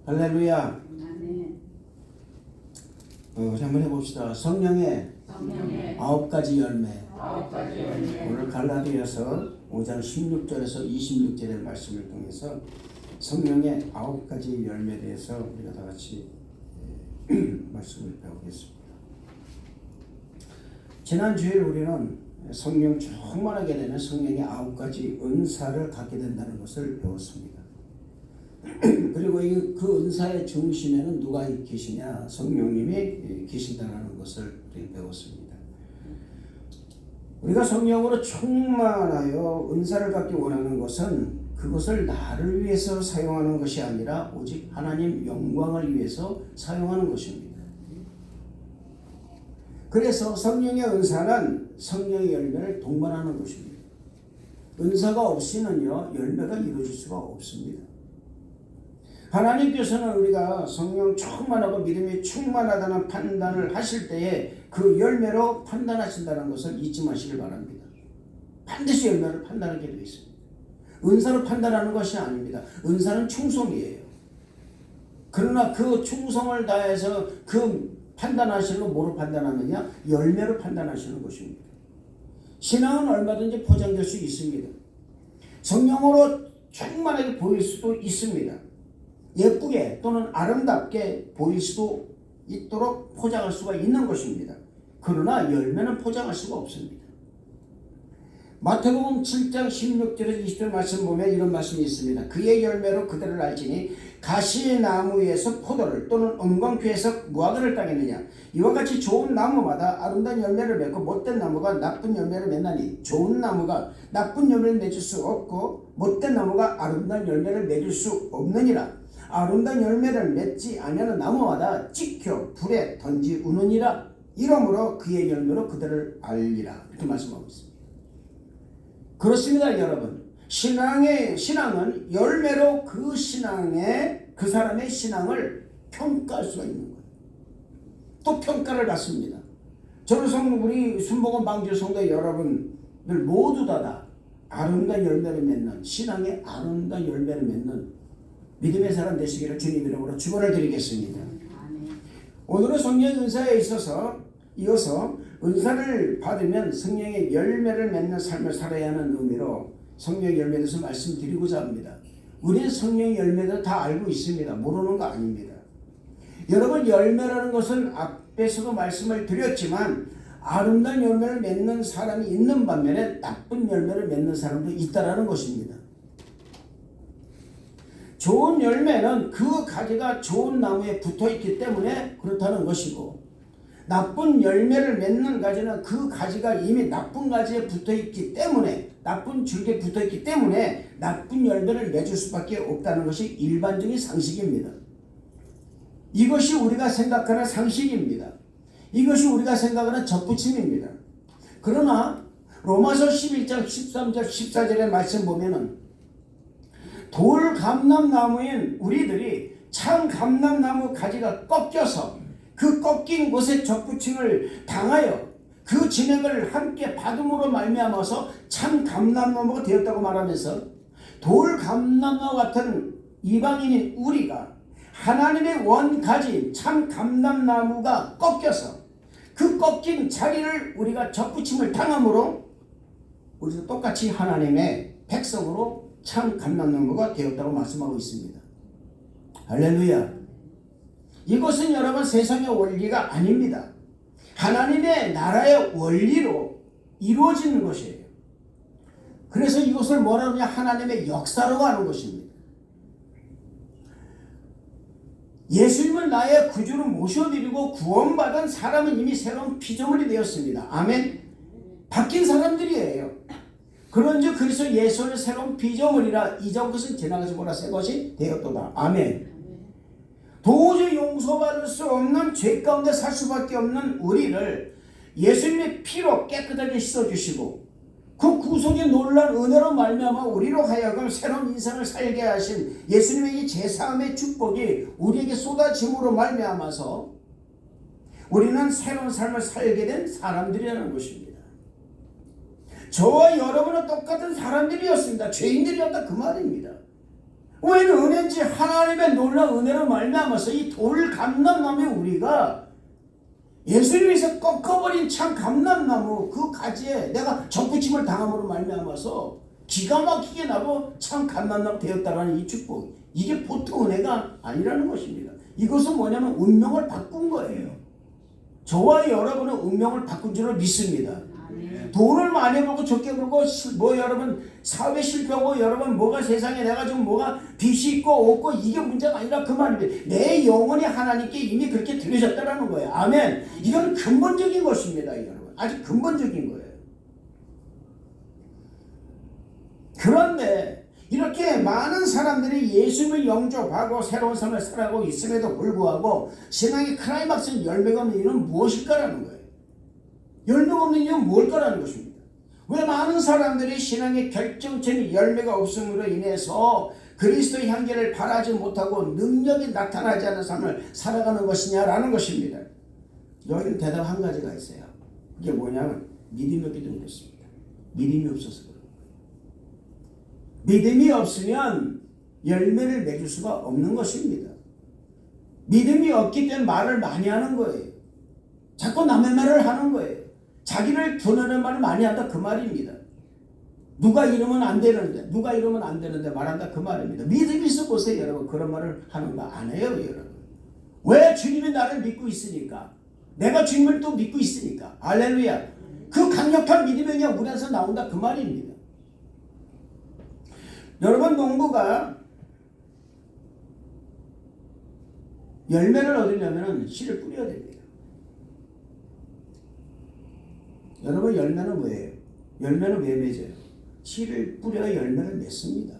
할렐루야. 아멘. 한번 해봅시다. 성령의 9가지 열매. 오늘 갈라디아서 5장 16절에서 26절의 말씀을 통해서 성령의 9가지 열매에 대해서 우리가 다 같이 말씀을 배우겠습니다. 지난 주일 우리는 성령 충만하게 되는 성령의 9가지 은사를 갖게 된다는 것을 배웠습니다. 그리고 그 은사의 중심에는 누가 계시냐? 성령님이 계신다는 것을 배웠습니다. 우리가 성령으로 충만하여 은사를 갖기 원하는 것은 그것을 나를 위해서 사용하는 것이 아니라 오직 하나님 영광을 위해서 사용하는 것입니다. 그래서 성령의 은사는 성령의 열매를 동반하는 것입니다. 은사가 없이는요, 열매가 이루어질 수가 없습니다. 하나님께서는 우리가 성령 충만하고 믿음이 충만하다는 판단을 하실 때에 그 열매로 판단하신다는 것을 잊지 마시길 바랍니다. 반드시 열매를 판단하게 되어 있습니다. 은사로 판단하는 것이 아닙니다. 은사는 충성이에요. 그러나 그 충성을 다해서 그 판단하시는 건 뭐로 판단하느냐? 열매로 판단하시는 것입니다. 신앙은 얼마든지 포장될 수 있습니다. 성령으로 충만하게 보일 수도 있습니다. 예쁘게 또는 아름답게 보일 수도 있도록 포장할 수가 있는 것입니다. 그러나 열매는 포장할 수가 없습니다. 마태복음 7장 16절에서 20절 말씀 보면 이런 말씀이 있습니다. 그의 열매로 그들을 알지니 가시나무에서 포도를 또는 은광귀에서 무화과를 따겠느냐. 이와 같이 좋은 나무마다 아름다운 열매를 맺고 못된 나무가 나쁜 열매를 맺나니 좋은 나무가 나쁜 열매를 맺을 수 없고 못된 나무가 아름다운 열매를 맺을 수 없느니라. 아름다운 열매를 맺지 아니하는 나무마다 찍혀 불에 던지우느니라. 이러므로 그의 열매로 그들을 알리라. 이렇게 말씀하고 있습니다. 그렇습니다, 여러분. 신앙은 열매로 그 사람의 신앙을 평가할 수가 있는 거예요. 또 평가를 받습니다. 저는 우리 순복음 방주 성도 여러분들 모두 다 아름다운 열매를 맺는, 신앙의 아름다운 열매를 맺는 믿음의 사람 되시기를 주님 이름으로 축원을 드리겠습니다. 오늘은 성령의 은사에 이어서 은사를 받으면 성령의 열매를 맺는 삶을 살아야 하는 의미로 성령의 열매에 대해서 말씀드리고자 합니다. 우리는 성령의 열매를 다 알고 있습니다. 모르는 거 아닙니다. 여러분, 열매라는 것은 앞에서도 말씀을 드렸지만 아름다운 열매를 맺는 사람이 있는 반면에 나쁜 열매를 맺는 사람도 있다라는 것입니다. 좋은 열매는 그 가지가 좋은 나무에 붙어있기 때문에 그렇다는 것이고, 나쁜 열매를 맺는 가지는 그 가지가 이미 나쁜 가지에 붙어있기 때문에, 나쁜 줄기에 붙어있기 때문에 나쁜 열매를 맺을 수밖에 없다는 것이 일반적인 상식입니다. 이것이 우리가 생각하는 상식입니다. 이것이 우리가 생각하는 접붙임입니다. 그러나 로마서 11장 13절 14절의 말씀 보면은 돌 감람나무인 우리들이 참 감람나무 가지가 꺾여서 그 꺾인 곳에 접붙임을 당하여 그 진액을 함께 받음으로 말미암아서 참 감람나무가 되었다고 말하면서 돌 감람나무 같은 이방인인 우리가 하나님의 원가지인 참 감람나무가 꺾여서 그 꺾인 자리를 우리가 접붙임을 당함으로 우리도 똑같이 하나님의 백성으로 참 감람나무가 되었다고 말씀하고 있습니다. 할렐루야. 이것은 여러분 세상의 원리가 아닙니다. 하나님의 나라의 원리로 이루어지는 것이에요. 그래서 이것을 뭐라 하느냐, 하나님의 역사라고 하는 것입니다. 예수님을 나의 구주로 모셔드리고 구원받은 사람은 이미 새로운 피조물이 되었습니다. 아멘. 바뀐 사람들이에요. 그런즉 그리스도 예수는 새로운 피조물이라 이전 것은 지나가지 보라 새 것이 되었도다. 아멘. 도저히 용서받을 수 없는 죄 가운데 살 수밖에 없는 우리를 예수님의 피로 깨끗하게 씻어주시고 그 구속의 놀라운 은혜로 말미암아 우리로 하여금 새로운 인생을 살게 하신 예수님의 이 제사함의 축복이 우리에게 쏟아짐으로 말미암아서 우리는 새로운 삶을 살게 된 사람들이라는 것입니다. 저와 여러분은 똑같은 사람들이었습니다. 죄인들이었다 그 말입니다. 왜 은혜인지 하나님의 놀라운 은혜로 말미암아서 이 돌 감람나무에 우리가 예수님께서 꺾어버린 참 감람나무 그 가지에 내가 접붙임을 당함으로 말미암아서 기가 막히게 나고 참 감람나무 되었다라는 이 축복, 이게 보통 은혜가 아니라는 것입니다. 이것은 뭐냐면 운명을 바꾼 거예요. 저와 여러분은 운명을 바꾼 줄을 믿습니다. 돈을 많이 벌고 적게 벌고 뭐 여러분 사회 실패하고 여러분 뭐가 세상에 내가 좀 뭐가 빚이 있고 없고 이게 문제가 아니라 그 말입니다. 내 영혼이 하나님께 이미 그렇게 드려졌다라는 거예요. 아멘. 이건 근본적인 것입니다, 여러분. 아주 근본적인 거예요. 그런데 이렇게 많은 사람들이 예수님을 영접하고 새로운 삶을 살아가고 있음에도 불구하고 신앙의 클라이막스는 열매가 없는 이유는 무엇일까라는 거예요. 열매가 없는 이유는 뭘까라는 것입니다. 왜 많은 사람들이 신앙의 결정점이 열매가 없음으로 인해서 그리스도의 향기를 바라지 못하고 능력이 나타나지 않는 삶을 살아가는 것이냐라는 것입니다. 여기는 대답 한 가지가 있어요. 그게 뭐냐면 믿음이 없기 때문에 그렇습니다. 믿음이 없어서 그래요. 믿음이 없으면 열매를 맺을 수가 없는 것입니다. 믿음이 없기 때문에 말을 많이 하는 거예요. 자꾸 남의 말을 하는 거예요. 자기를 드러내는 말을 많이 한다 그 말입니다. 누가 이러면 안 되는데 누가 이러면 안 되는데 말한다 그 말입니다. 믿음이 있어 보세요 여러분. 그런 말을 하는 거 안 해요 여러분. 왜? 주님이 나를 믿고 있으니까. 내가 주님을 또 믿고 있으니까. 할렐루야. 그 강력한 믿음이 그냥 우리한테서 나온다 그 말입니다. 여러분, 농부가 열매를 얻으려면 씨를 뿌려야 됩니다. 여러분, 열매는 뭐예요? 열매는 왜 맺어요? 씨를 뿌려야 열매를 맺습니다.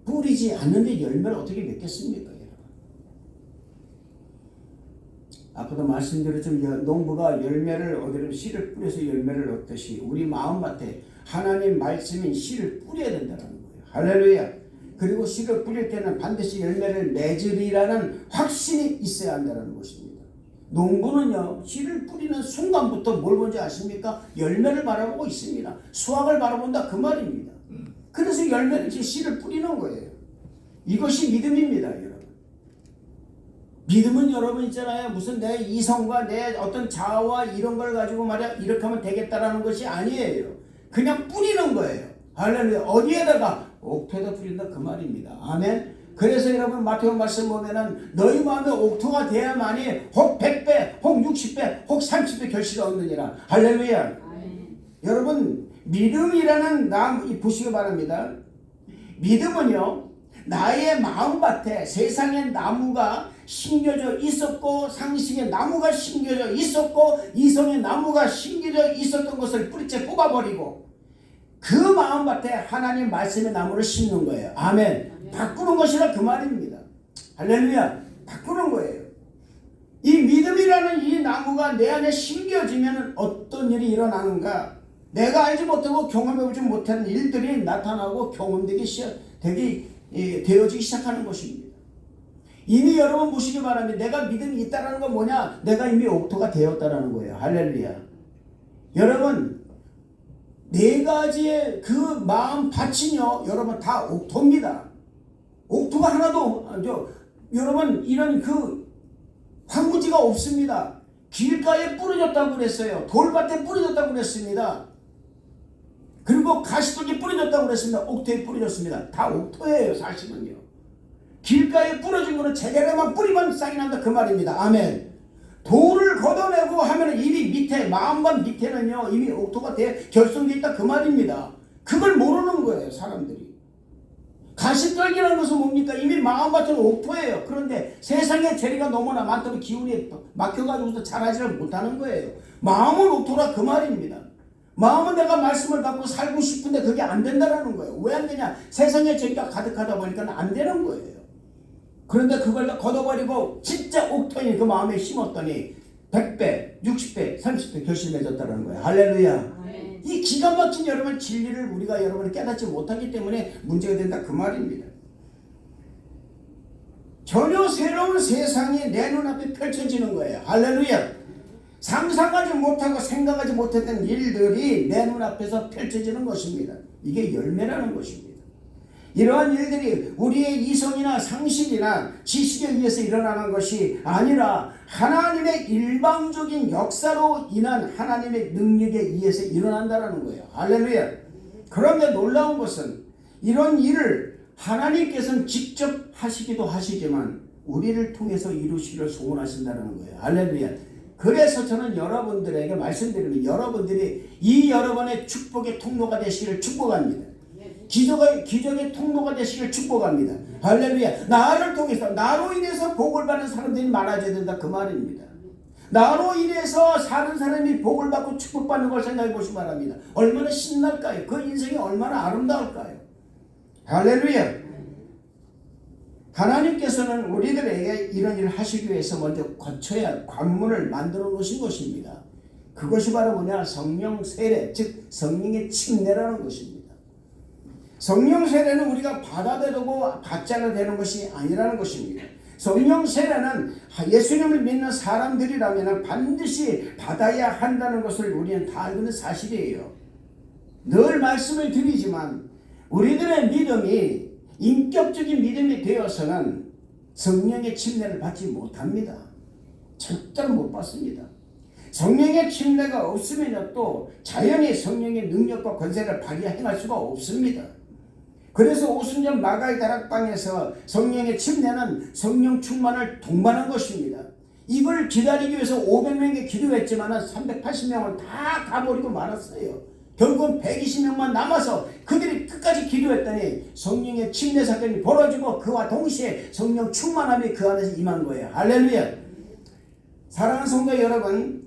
뿌리지 않는데 열매를 어떻게 맺겠습니까? 여러분? 아까도 말씀드렸지만 농부가 열매를 얻으려면 씨를 뿌려서 열매를 얻듯이 우리 마음밭에 하나님 말씀인 씨를 뿌려야 된다는 거예요. 할렐루야. 그리고 씨를 뿌릴 때는 반드시 열매를 맺으리라는 확신이 있어야 한다는 것입니다. 농부는요, 씨를 뿌리는 순간부터 뭘 본지 아십니까? 열매를 바라보고 있습니다. 수확을 바라본다 그 말입니다. 그래서 열매를 씨를 뿌리는 거예요. 이것이 믿음입니다, 여러분. 믿음은 여러분 있잖아요. 무슨 내 이성과 내 어떤 자아와 이런 걸 가지고 말이야 이렇게 하면 되겠다라는 것이 아니에요. 그냥 뿌리는 거예요. 할렐루야. 어디에다가? 옥토에다 뿌린다 그 말입니다. 아멘. 그래서 여러분 마태복음 말씀 보면은 너희 마음에 옥토가 돼야만이 혹 100배, 혹 60배, 혹 30배 결실을 얻느니라. 할렐루야. 아멘. 여러분 믿음이라는 나무 보시기 바랍니다. 믿음은요 나의 마음밭에 세상의 나무가 심겨져 있었고 상식의 나무가 심겨져 있었고 이성의 나무가 심겨져 있었던 것을 뿌리째 뽑아버리고 그 마음밭에 하나님 말씀의 나무를 심는 거예요. 아멘. 바꾸는 것이라 그 말입니다. 할렐루야. 바꾸는 거예요. 이 믿음이라는 이 나무가 내 안에 심겨지면 어떤 일이 일어나는가? 내가 알지 못하고 경험해보지 못하는 일들이 나타나고 경험되기 되어지기 시작하는 것입니다. 이미 여러분 보시기 바랍니다. 내가 믿음이 있다는 건 뭐냐? 내가 이미 옥토가 되었다는 거예요. 할렐루야. 여러분 네 가지의 그 마음 밭이요 여러분 다 옥토입니다. 옥토가 하나도 여러분 이런 그 황무지가 없습니다. 길가에 뿌려졌다고 그랬어요. 돌밭에 뿌려졌다고 그랬습니다. 그리고 가시떡에 뿌려졌다고 그랬습니다. 옥토에 뿌려졌습니다. 다 옥토예요 사실은요. 길가에 뿌려진 거는 제대로만 뿌리면 싹이 난다 그 말입니다. 아멘. 돌을 걷어내고 하면 이미 밑에 마음밭 밑에는요 이미 옥토가 결성되어 있다 그 말입니다. 그걸 모르는 거예요 사람들이. 가시떨기라는 것은 뭡니까? 이미 마음밭은 옥토예요. 그런데 세상에 재리가 너무나 많다면 기운이 막혀가지고서 자라지를 못하는 거예요. 마음은 옥토라 그 말입니다. 마음은 내가 말씀을 갖고 살고 싶은데 그게 안 된다는 거예요. 왜 안 되냐? 세상에 재리가 가득하다 보니까 안 되는 거예요. 그런데 그걸 걷어버리고 진짜 옥토인 그 마음에 심었더니 100배, 60배, 30배 결실 맺었다는 거예요. 할렐루야. 네. 이 기가 막힌 여러분 진리를 우리가 여러분이 깨닫지 못하기 때문에 문제가 된다 그 말입니다. 전혀 새로운 세상이 내 눈앞에 펼쳐지는 거예요. 할렐루야. 상상하지 못하고 생각하지 못했던 일들이 내 눈앞에서 펼쳐지는 것입니다. 이게 열매라는 것입니다. 이러한 일들이 우리의 이성이나 상식이나 지식에 의해서 일어나는 것이 아니라 하나님의 일방적인 역사로 인한 하나님의 능력에 의해서 일어난다는 거예요. 할렐루야. 그런데 놀라운 것은 이런 일을 하나님께서는 직접 하시기도 하시지만 우리를 통해서 이루시기를 소원하신다는 거예요. 할렐루야. 그래서 저는 여러분들에게 말씀드리면 여러분들이 이 여러분의 축복의 통로가 되시기를 축복합니다. 기적의 통로가 되시기를 축복합니다. 할렐루야. 나를 통해서 나로 인해서 복을 받는 사람들이 많아져야 된다 그 말입니다. 나로 인해서 사는 사람이 복을 받고 축복받는 걸 생각해 보시기 바랍니다. 얼마나 신날까요? 그 인생이 얼마나 아름다울까요? 할렐루야. 하나님께서는 우리들에게 이런 일을 하시기 위해서 먼저 거쳐야 관문을 만들어 놓으신 것입니다. 그것이 바로 뭐냐? 성령 세례, 즉 성령의 침례라는 것입니다. 성령 세례는 우리가 받아들이고 받자가 되는 것이 아니라는 것입니다. 성령 세례는 예수님을 믿는 사람들이라면 반드시 받아야 한다는 것을 우리는 다 알고 있는 사실이에요. 늘 말씀을 드리지만 우리들의 믿음이 인격적인 믿음이 되어서는 성령의 침례를 받지 못합니다. 절대로 못 받습니다. 성령의 침례가 없으면 또 자연히 성령의 능력과 권세를 발휘할 수가 없습니다. 그래서 오순절 마가의 다락방에서 성령의 침례는 성령 충만을 동반한 것입니다. 이걸 기다리기 위해서 500명이 기도했지만 380명은 다 가버리고 말았어요. 결국은 120명만 남아서 그들이 끝까지 기도했더니 성령의 침례 사건이 벌어지고 그와 동시에 성령 충만함이 그 안에서 임한 거예요. 할렐루야. 사랑하는 성도 여러분,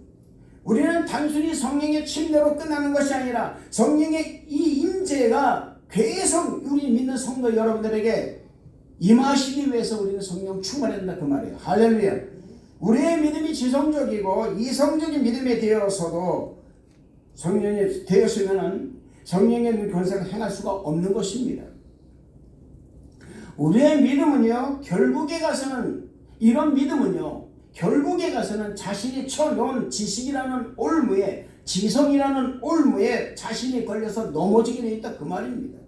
우리는 단순히 성령의 침례로 끝나는 것이 아니라 성령의 이 임재가 계속 우리 믿는 성도 여러분들에게 임하시기 위해서 우리는 성령 충만해야 된다 그 말이에요. 할렐루야. 우리의 믿음이 지성적이고 이성적인 믿음에 되어서도 성령이 되었으면 성령의 권세를 행할 수가 없는 것입니다. 우리의 믿음은요, 결국에 가서는 이런 믿음은요, 결국에 가서는 자신이 쳐놓은 지식이라는 올무에 지성이라는 올무에 자신이 걸려서 넘어지게 되어 있다 그 말입니다.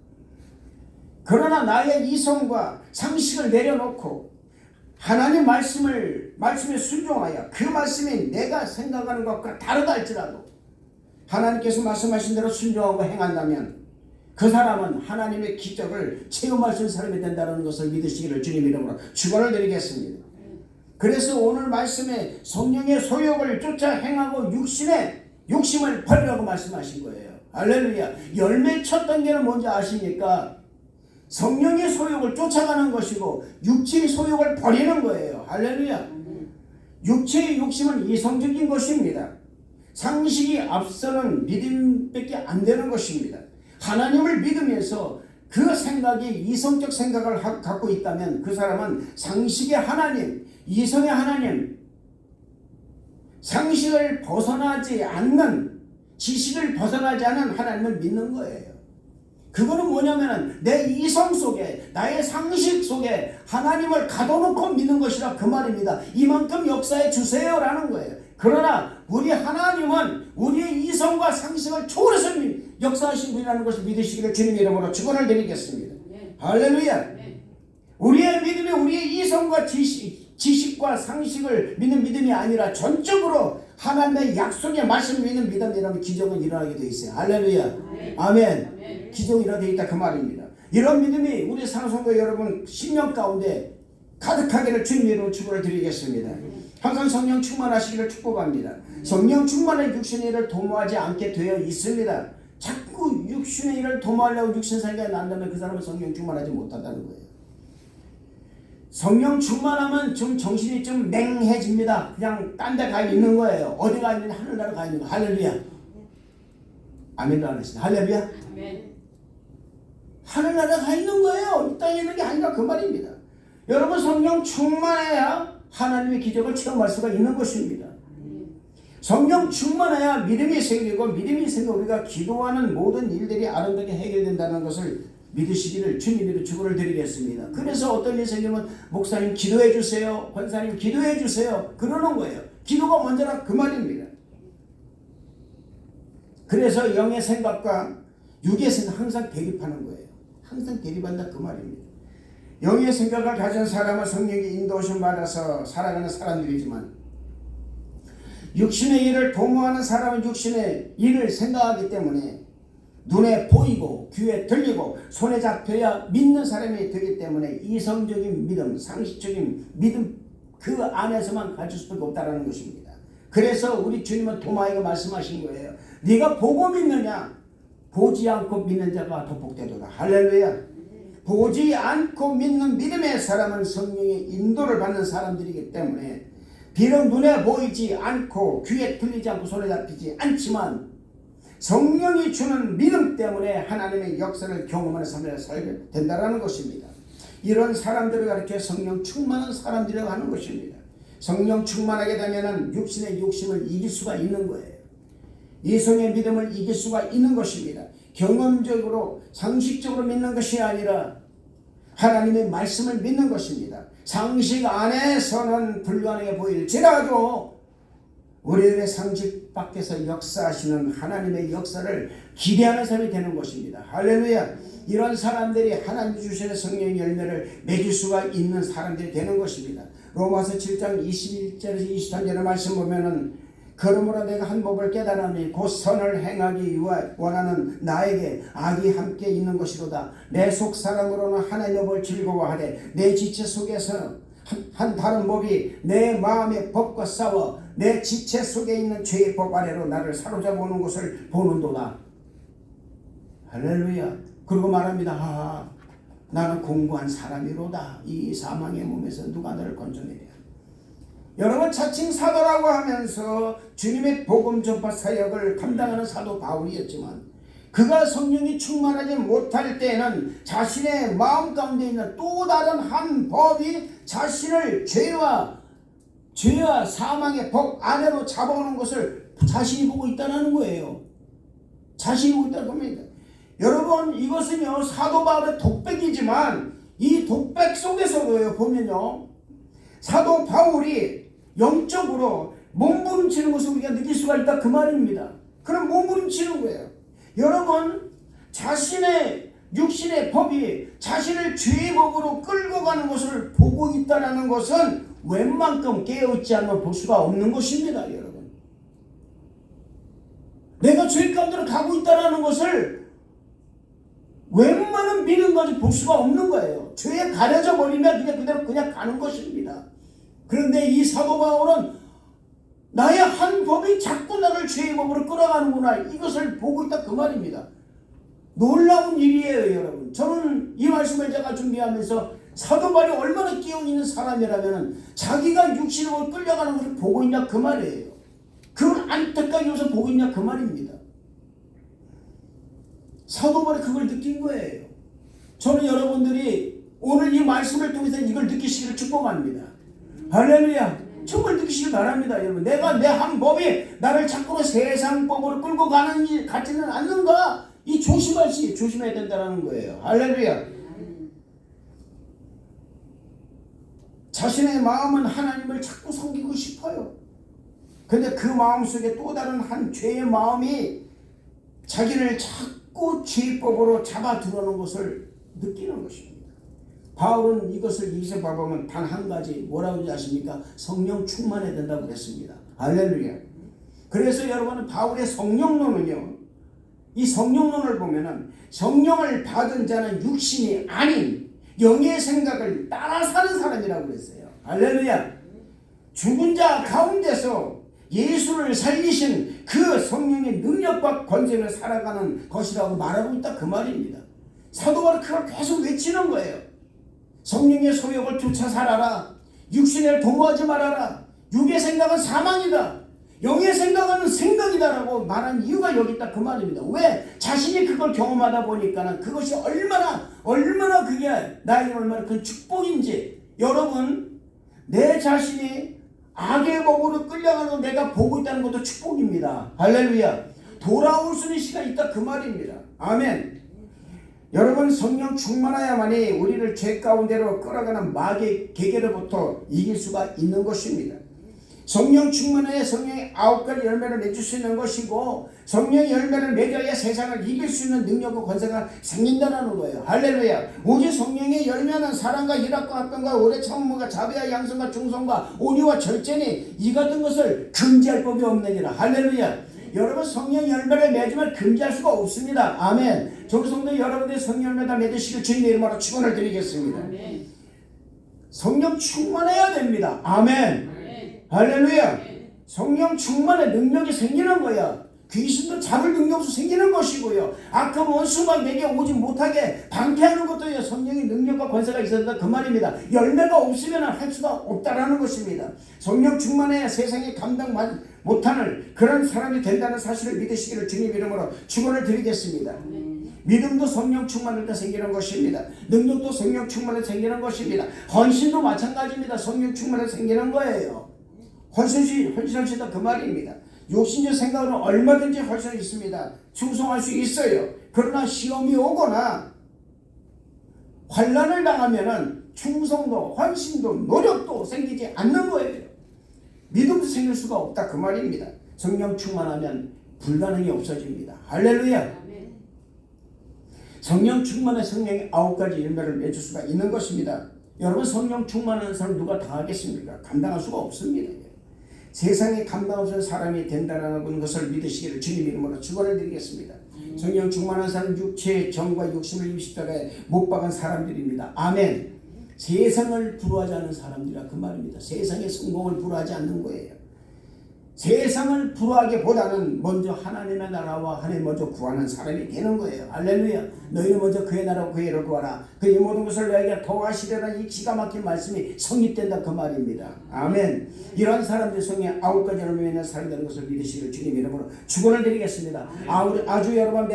그러나 나의 이성과 상식을 내려놓고 하나님 말씀에 순종하여 그 말씀이 내가 생각하는 것과 다르다 할지라도 하나님께서 말씀하신 대로 순종하고 행한다면 그 사람은 하나님의 기적을 체험할 수 있는 사람이 된다는 것을 믿으시기를 주님 이름으로 축원을 드리겠습니다. 그래서 오늘 말씀에 성령의 소욕을 쫓아 행하고 욕심을 버리라고 말씀하신 거예요. 할렐루야. 열매 첫 단계는 뭔지 아십니까? 성령의 소욕을 쫓아가는 것이고 육체의 소욕을 버리는 거예요. 할렐루야. 육체의 욕심은 이성적인 것입니다. 상식이 앞서는 믿음밖에 안 되는 것입니다. 하나님을 믿으면서 그 생각이 이성적 생각을 갖고 있다면 그 사람은 상식의 하나님, 이성의 하나님, 상식을 벗어나지 않는, 지식을 벗어나지 않은 하나님을 믿는 거예요. 그거는 뭐냐면은 내 이성 속에, 나의 상식 속에 하나님을 가둬놓고 믿는 것이라 그 말입니다. 이만큼 역사해 주세요라는 거예요. 그러나 우리 하나님은 우리의 이성과 상식을 초월해서 역사하신 분이라는 것을 믿으시기를 주님 이름으로 축원을 드리겠습니다. 할렐루야. 우리의 믿음이 우리의 이성과 지식과 상식을 믿는 믿음이 아니라 전적으로 하나님의 약속의 말씀을 믿는 믿음이라면 기적은 일어나게 되어 있어요. 할렐루야. 아멘. 기적이 일어나게 있다 그 말입니다. 이런 믿음이 우리 사랑성도 여러분 심령 가운데 가득하기를 주님 이름으로 축원을 드리겠습니다. 항상 성령 충만하시기를 축복합니다. 성령 충만의 육신의 일을 도모하지 않게 되어 있습니다. 자꾸 육신의 일을 도모하려고 육신 생각이 난다면 그 사람은 성령 충만하지 못한다는 거예요. 성령 충만하면 좀 정신이 좀 맹해집니다. 그냥 딴 데 가 있는 거예요. 어디 가 있느냐? 하늘나라 가 있는 거. 할렐루야. 아멘도 안 했습니다. 할렐루야. 아멘. 하늘나라 가 있는 거예요. 이 땅에 있는 게 아니라 그 말입니다. 여러분 성령 충만해야 하나님의 기적을 체험할 수가 있는 것입니다. 성령 충만해야 믿음이 생기고 믿음이 생겨 우리가 기도하는 모든 일들이 아름답게 해결된다는 것을 믿으시기를 주님으로 축원을 드리겠습니다. 그래서 어떤 일이 생기면 목사님 기도해 주세요. 권사님 기도해 주세요. 그러는 거예요. 기도가 먼저라 그 말입니다. 그래서 영의 생각과 육의 생각 항상 대립하는 거예요. 항상 대립한다 그 말입니다. 영의 생각을 가진 사람은 성령의 인도하심 받아서 살아가는 사람들이지만 육신의 일을 도모하는 사람은 육신의 일을 생각하기 때문에 눈에 보이고 귀에 들리고 손에 잡혀야 믿는 사람이 되기 때문에 이성적인 믿음, 상식적인 믿음 그 안에서만 가질 수밖에 없다는 것입니다. 그래서 우리 주님은 도마에게 말씀하신 거예요. 네가 보고 믿느냐? 보지 않고 믿는 자가 더 복되도다. 할렐루야. 보지 않고 믿는 믿음의 사람은 성령의 인도를 받는 사람들이기 때문에 비록 눈에 보이지 않고 귀에 들리지 않고 손에 잡히지 않지만 성령이 주는 믿음 때문에 하나님의 역사를 경험하는 삶을 살게 된다는 것입니다. 이런 사람들을 가리켜 성령 충만한 사람들이라고 하는 것입니다. 성령 충만하게 되면 육신의 욕심을 이길 수가 있는 거예요. 이성의 믿음을 이길 수가 있는 것입니다. 경험적으로 상식적으로 믿는 것이 아니라 하나님의 말씀을 믿는 것입니다. 상식 안에서는 불가능해 보일지라도 우리들의 상식 밖에서 역사하시는 하나님의 역사를 기대하는 사람이 되는 것입니다. 할렐루야. 이런 사람들이 하나님 주시는 성령의 열매를 맺을 수가 있는 사람들이 되는 것입니다. 로마서 7장 21절에서 23절의 말씀 보면은 그러므로 내가 한 법을 깨달으니 곧 선을 행하기 원하는 나에게 악이 함께 있는 것이로다. 내 속사람으로는 하나님의 법을 즐거워하되 내 지체 속에서 한 다른 법이 내 마음의 법과 싸워 내 지체 속에 있는 죄의 법 아래로 나를 사로잡아 오는 것을 보는도다. 할렐루야. 그리고 말합니다. 나는 공고한 사람이로다. 이 사망의 몸에서 누가 나를 건져내랴. 여러분 자칭 사도라고 하면서 주님의 복음 전파 사역을 감당하는 사도 바울이었지만 그가 성령이 충만하지 못할 때에는 자신의 마음 가운데 있는 또 다른 한 법이 자신을 죄와 사망의 법 안으로 잡아오는 것을 자신이 보고 있다는 거예요. 자신이 보고 있다는 겁니다. 여러분 이것은요 사도 바울의 독백이지만 이 독백 속에서도요 보면요 사도 바울이 영적으로 몸부림치는 것을 우리가 느낄 수가 있다 그 말입니다. 그럼 몸부림치는 거예요. 여러분 자신의 육신의 법이 자신을 죄의 법으로 끌고 가는 것을 보고 있다는 것은 웬만큼 깨어있지 않으면 볼 수가 없는 것입니다. 여러분 내가 죄 가운데로 가고 있다는 것을 웬만한 믿음까지 볼 수가 없는 거예요. 죄에 가려져 버리면 그대로 가는 것입니다. 그런데 이 사도 바울은 나의 한 법이 자꾸 나를 죄의 법으로 끌어가는구나 이것을 보고 있다 그 말입니다. 놀라운 일이에요. 여러분 저는 이 말씀을 제가 준비하면서 사도 바울이 얼마나 깨어있는 사람이라면 자기가 육신으로 끌려가는 것을 보고 있냐 그 말이에요. 그걸 안타깝게 여기서 보고 있냐 그 말입니다. 사도 바울이 그걸 느낀 거예요. 저는 여러분들이 오늘 이 말씀을 통해서 이걸 느끼시기를 축복합니다. 할렐루야. 정말 느끼시길 바랍니다. 여러분 내가 내 한 법이 나를 자꾸로 세상 법으로 끌고 가지는 않는가 이 조심해야 된다는 거예요. 할렐루야. 자신의 마음은 하나님을 자꾸 섬기고 싶어요. 근데 그 마음속에 또 다른 한 죄의 마음이 자기를 자꾸 죄법으로 잡아 들어오는 것을 느끼는 것입니다. 바울은 이것을 여기서 봐보면 단 한 가지 뭐라고 아십니까? 성령 충만해야 된다고 그랬습니다. 할렐루야. 그래서 여러분은 바울의 성령론은요, 이 성령론을 보면은 성령을 받은 자는 육신이 아닌 영의 생각을 따라 사는 사람이라고 그랬어요. 할렐루야. 죽은 자 가운데서 예수를 살리신 그 성령의 능력과 권세를 살아가는 것이라고 말하고 있다 그 말입니다. 사도 바울은 그걸 계속 외치는 거예요. 성령의 소욕을 쫓아 살아라. 육신을 도모하지 말아라. 육의 생각은 사망이다. 영의 생각은 생각이다라고 말한 이유가 여기 있다 그 말입니다. 왜? 자신이 그걸 경험하다 보니까는 그것이 얼마나 그게 나에게 얼마나 큰 축복인지. 여러분 내 자신이 악의 법으로 끌려가는 내가 보고 있다는 것도 축복입니다. 할렐루야. 돌아올 수 있는 시간이 있다 그 말입니다. 아멘. 여러분 성령 충만해야만이 우리를 죄 가운데로 끌어가는 마귀의 계계로부터 이길 수가 있는 것입니다. 성령 충만해야 성령의 9가지 열매를 맺을 수 있는 것이고 성령의 열매를 맺어야 세상을 이길 수 있는 능력과 권세가 생긴다는 거예요. 할렐루야. 오직 성령의 열매는 사랑과 희락과 합병과 오래 참음과 자비와 양성과 중성과 온유와 절제니 이 같은 것을 금지할 법이 없느니라. 할렐루야. 여러분 성령 열매를 맺으면 금지할 수가 없습니다. 아멘. 저기 성도 여러분들이 성령 열매를 맺으시길 주님의 이름으로 축원을 드리겠습니다. 아멘. 성령 충만해야 됩니다. 아멘. 할렐루야. 성령 충만의 능력이 생기는 거야. 귀신도 잡을 능력 없어 생기는 것이고요. 악한 원수가 내게 오지 못하게 방패하는 것도 성령의 능력과 권세가 있어야 된다 그 말입니다. 열매가 없으면 할 수가 없다라는 것입니다. 성령 충만해야 세상에 감당 못하는 그런 사람이 된다는 사실을 믿으시기를 주님 이름으로 축원을 드리겠습니다. 믿음도 성령 충만할 때 생기는 것입니다. 능력도 성령 충만할 때 생기는 것입니다. 헌신도 마찬가지입니다. 성령 충만할 때 생기는 거예요. 헌신하시다 그 말입니다. 욕심적 생각으로 얼마든지 할 수 있습니다. 충성할 수 있어요. 그러나 시험이 오거나 환난을 당하면은 충성도, 헌신도, 노력도 생기지 않는 거예요. 믿음도 생길 수가 없다 그 말입니다. 성령 충만하면 불가능이 없어집니다. 할렐루야. 성령 충만한 성령의 9가지 열매를 맺을 수가 있는 것입니다. 여러분 성령 충만한 사람 누가 당하겠습니까? 감당할 수가 없습니다. 세상에 감당 없는 사람이 된다는 것을 믿으시기를 주님 이름으로 축원을 드리겠습니다. 성령 충만한 사람은 육체의 정과 욕심을 십자가에 못 박은 사람들입니다. 아멘. 세상을 부러워하지 않는 사람들이라 그 말입니다. 세상의 성공을 부러워하지 않는 거예요. 세상을 부러워하기보다는 먼저 하나님의 나라와 하나님 먼저 구하는 사람이 되는 거예요. 할렐루야. 너희는 먼저 그의 나라와 그의 일을 구하라. 그의 모든 것을 너에게 더하시려는 이 기가 막힌 말씀이 성립된다 그 말입니다. 아멘. 이런 사람들이 성령의 9가지 열매 있는 사람이 되는 것을 믿으시기를 주님 이름으로 축원을 드리겠습니다. 아주 여러분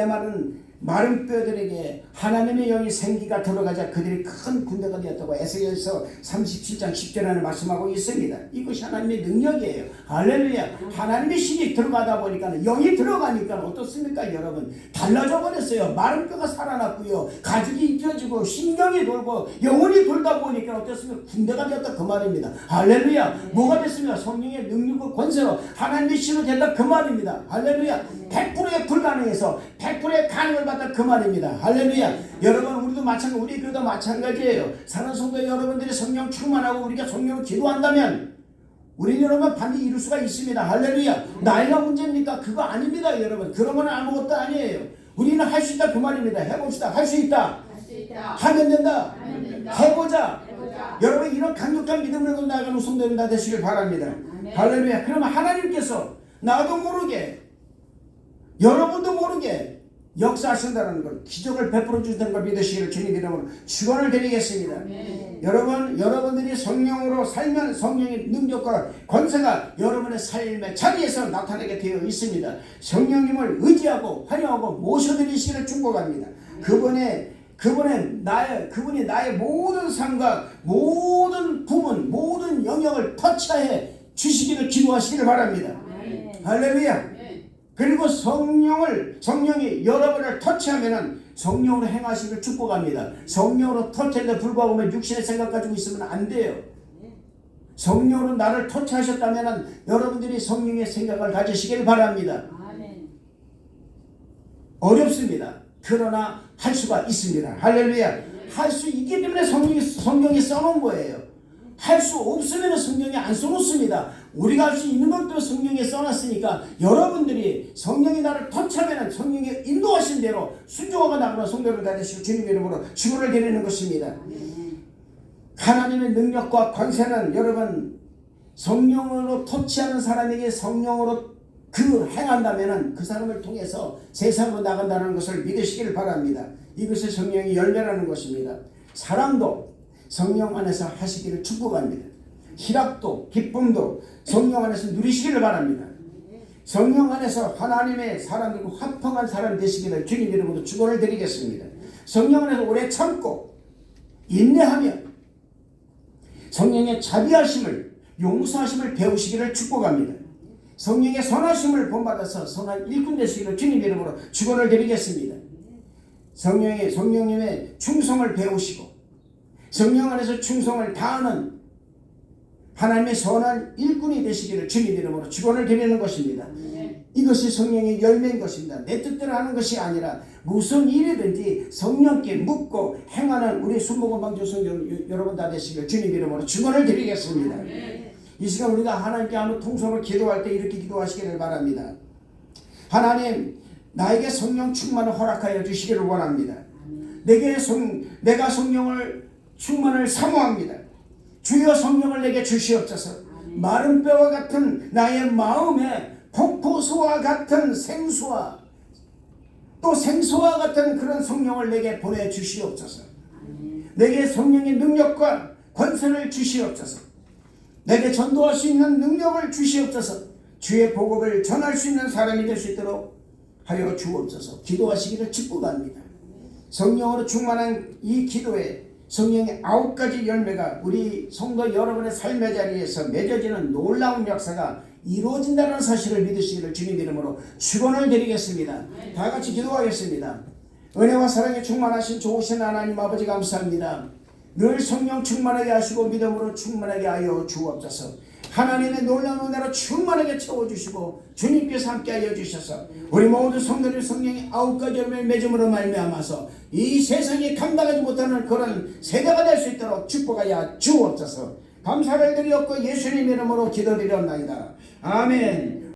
마른 뼈들에게 하나님의 영이 생기가 들어가자 그들이 큰 군대가 되었다고 에스겔서 37장 10절에는 말씀하고 있습니다. 이것이 하나님의 능력이에요. 할렐루야. 하나님의 신이 들어가다 보니까 영이 들어가니까 어떻습니까 여러분? 달라져 버렸어요. 마른 뼈가 살아났고요. 가죽이 입혀지고 신경이 돌고 영혼이 돌다 보니까 어떻습니까? 군대가 되었다 그 말입니다. 할렐루야. 뭐가 됐습니까? 성령의 능력과 권세로 하나님의 신이 된다 그 말입니다. 할렐루야. 100%의 불가능해서 100%의 가능을 받다 그 말입니다. 할렐루야. 여러분 우리도 마찬가지, 우리 교도 마찬가지예요. 사는 성도 여러분들이 성령 충만하고 우리가 성령을 기도한다면 우리는 여러분 반드시 이룰 수가 있습니다. 할렐루야. 나이가 문제입니까? 그거 아닙니다 여러분. 그런 건 아무것도 아니에요. 우리는 할 수 있다 그 말입니다. 해봅시다. 할 수 있다. 하면 된다. 해보자. 여러분 이런 강력한 믿음으로 나아가는 성도들 다 되시길 바랍니다. 할렐루야. 그러면 하나님께서 나도 모르게 여러분도 모르게 역사하신다는 걸, 기적을 베풀어 주신다는 걸 믿으시기를 주님 이름으로 축원을 드리겠습니다. 여러분들이 성령으로 살면 성령의 능력과 권세가 여러분의 삶의 자리에서 나타나게 되어 있습니다. 성령님을 의지하고 환영하고 모셔드리시기를 축복합니다. 그분이 나의 모든 삶과 모든 부분, 모든 영역을 터치해 주시기를 기도하시기를 바랍니다. 할렐루야. 그리고 성령이 여러분을 터치하면은 성령으로 행하시기를 축복합니다. 성령으로 터치하는데 불구하고 육신의 생각 가지고 있으면 안 돼요. 성령으로 나를 터치하셨다면은 여러분들이 성령의 생각을 가지시길 바랍니다. 어렵습니다. 그러나 할 수가 있습니다. 할렐루야. 할 수 있기 때문에 성령이 써놓은 거예요. 할 수 없으면 성령이 안 써놓습니다. 우리가 할 수 있는 것도 성령이 써놨으니까 여러분들이 성령이 나를 터치하면 성령이 인도하신 대로 순종하고 나가는 성도를 다 되시고 주님 이름으로 축원을 드리는 것입니다. 하나님의 능력과 권세는 여러분 성령으로 터치하는 사람에게 성령으로 행한다면 그 사람을 통해서 세상으로 나간다는 것을 믿으시기를 바랍니다. 이것이 성령의 열매라는 것입니다. 사랑도 성령 안에서 하시기를 축복합니다. 희락도 기쁨도 성령 안에서 누리시기를 바랍니다. 성령 안에서 하나님의 사람들과 화평한 사람이 되시기를 주님 이름으로 축원을 드리겠습니다. 성령 안에서 오래 참고 인내하며 성령의 자비하심을 용서하심을 배우시기를 축복합니다. 성령의 선하심을 본받아서 선한 일꾼 되시기를 주님 이름으로 축원을 드리겠습니다. 성령님의 충성을 배우시고 성령 안에서 충성을 다하는 하나님의 선한 일꾼이 되시기를 주님 이름으로 축원을 드리는 것입니다. 이것이 성령의 열매인 것입니다. 내 뜻대로 하는 것이 아니라 무슨 일이든지 성령께 묻고 행하는 우리 순복음방주 성령 여러분 다 되시기를 주님 이름으로 축원을 드리겠습니다. 이 시간 우리가 하나님께 하는 통성으로 기도할 때 이렇게 기도하시기를 바랍니다. 하나님, 나에게 성령 충만을 허락하여 주시기를 원합니다. 내가 성령을 충만을 사모합니다. 주여 성령을 내게 주시옵소서. 마른 뼈와 같은 나의 마음에 폭포수와 같은 생수와 또 생수와 같은 그런 성령을 내게 보내주시옵소서. 내게 성령의 능력과 권세를 주시옵소서. 내게 전도할 수 있는 능력을 주시옵소서. 주의 복음을 전할 수 있는 사람이 될 수 있도록 하여 주옵소서. 기도하시기를 축복합니다. 성령으로 충만한 이 기도에 성령의 9가지 열매가 우리 성도 여러분의 삶의 자리에서 맺어지는 놀라운 역사가 이루어진다는 사실을 믿으시기를 주님 이름으로 축원을 드리겠습니다. 다 같이 기도하겠습니다. 은혜와 사랑에 충만하신 좋으신 하나님 아버지 감사합니다. 늘 성령 충만하게 하시고 믿음으로 충만하게 하여 주옵소서. 하나님의 놀라운 은혜로 충만하게 채워주시고 주님께서 함께하여 주셔서 우리 모두 성도들 성령의 9가지 열매를 맺음으로 말미암아서 이 세상이 감당하지 못하는 그런 세대가 될 수 있도록 축복하여 주옵소서. 감사를 드리옵고 예수님 이름으로 기도드렸나이다. 아멘.